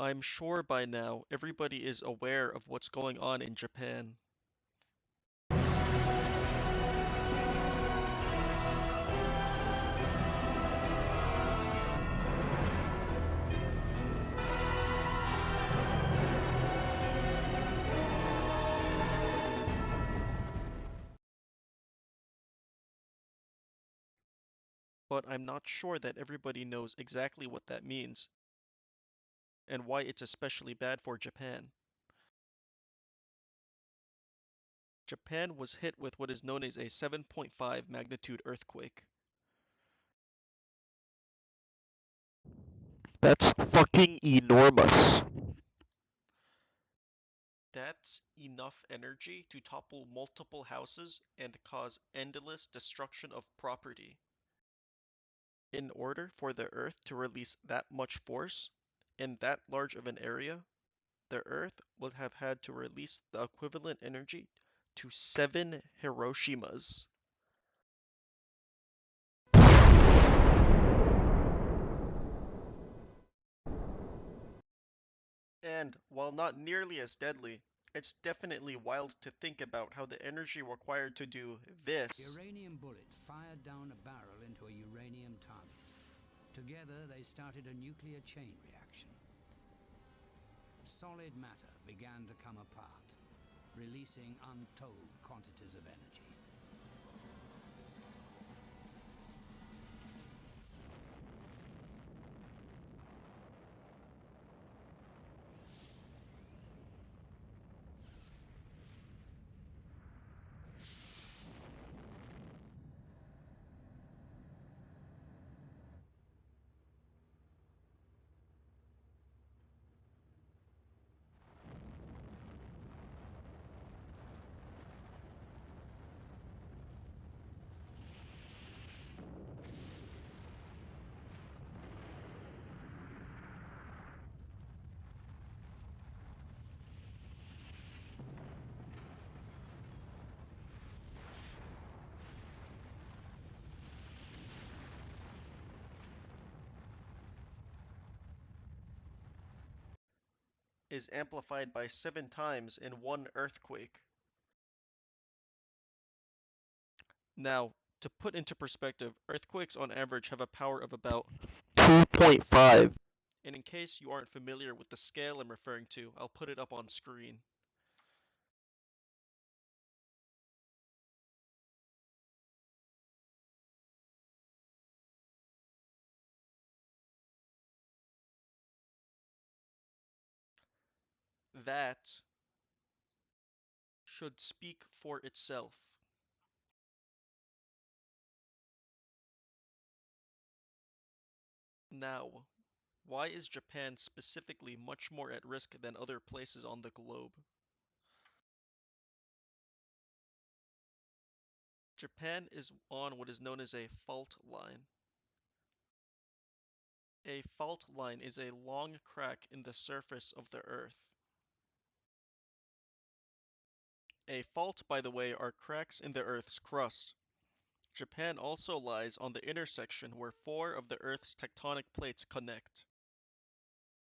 I'm sure by now everybody is aware of what's going on in Japan. But I'm not sure that everybody knows exactly what that means and why it's especially bad for Japan. Japan was hit with what is known as a 7.5 magnitude earthquake. That's fucking enormous. That's enough energy to topple multiple houses and cause endless destruction of property. In order for the Earth to release that much force in that large of an area, the Earth would have had to release the equivalent energy to 7 Hiroshimas. And while not nearly as deadly, it's definitely wild to think about how the energy required to do this. Uranium bullets fired down a barrel into a uranium target. Together, they started a nuclear chain reaction. Solid matter began to come apart, releasing untold quantities of energy. Is amplified by 7 times in one earthquake. Now, to put into perspective, earthquakes on average have a power of about 2.5. And in case you aren't familiar with the scale I'm referring to, I'll put it up on screen. That should speak for itself. Now, why is Japan specifically much more at risk than other places on the globe? Japan is on what is known as a fault line. A fault line is a long crack in the surface of the Earth. A fault, by the way, are cracks in the Earth's crust. Japan also lies on the intersection where 4 of the Earth's tectonic plates connect.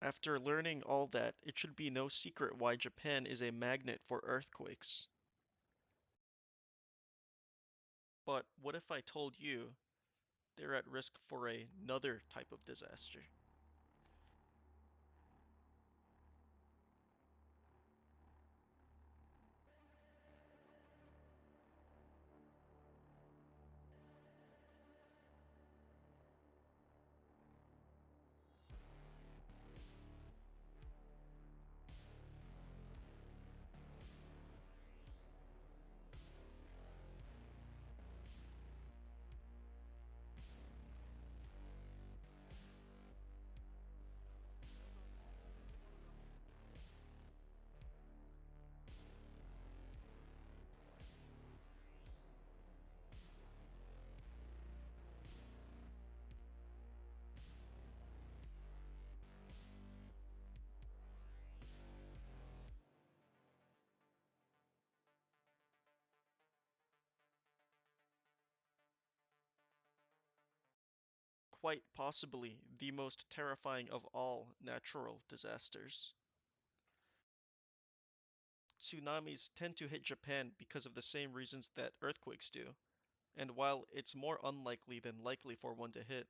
After learning all that, it should be no secret why Japan is a magnet for earthquakes. But what if I told you they're at risk for another type of disaster? quite possibly the most terrifying of all natural disasters. Tsunamis tend to hit Japan because of the same reasons that earthquakes do, and while it's more unlikely than likely for one to hit,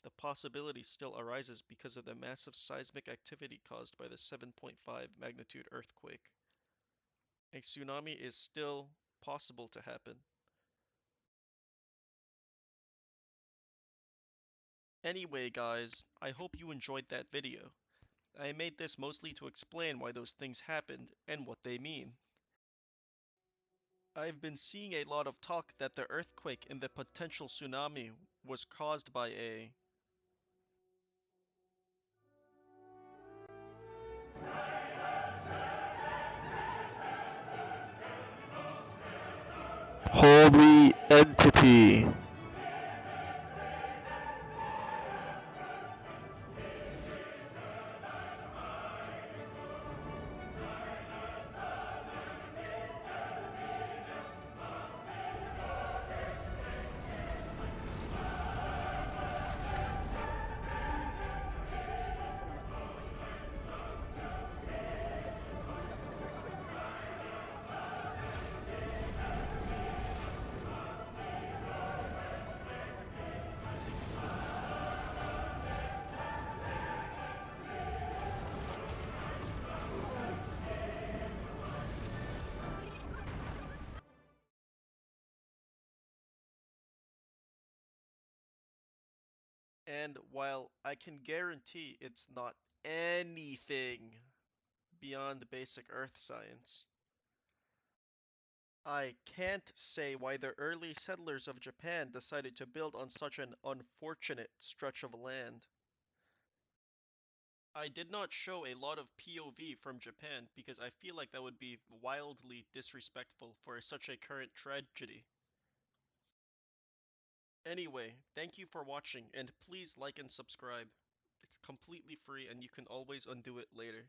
the possibility still arises because of the massive seismic activity caused by the 7.5 magnitude earthquake. A tsunami is still possible to happen. Anyway, guys, I hope you enjoyed that video. I made this mostly to explain why those things happened and what they mean. I've been seeing a lot of talk that the earthquake and the potential tsunami was caused by a holy entity. And while I can guarantee it's not anything beyond basic earth science, I can't say why the early settlers of Japan decided to build on such an unfortunate stretch of land. I did not show a lot of POV from Japan because I feel like that would be wildly disrespectful for such a current tragedy. Anyway, thank you for watching and please like and subscribe. It's completely free and you can always undo it later.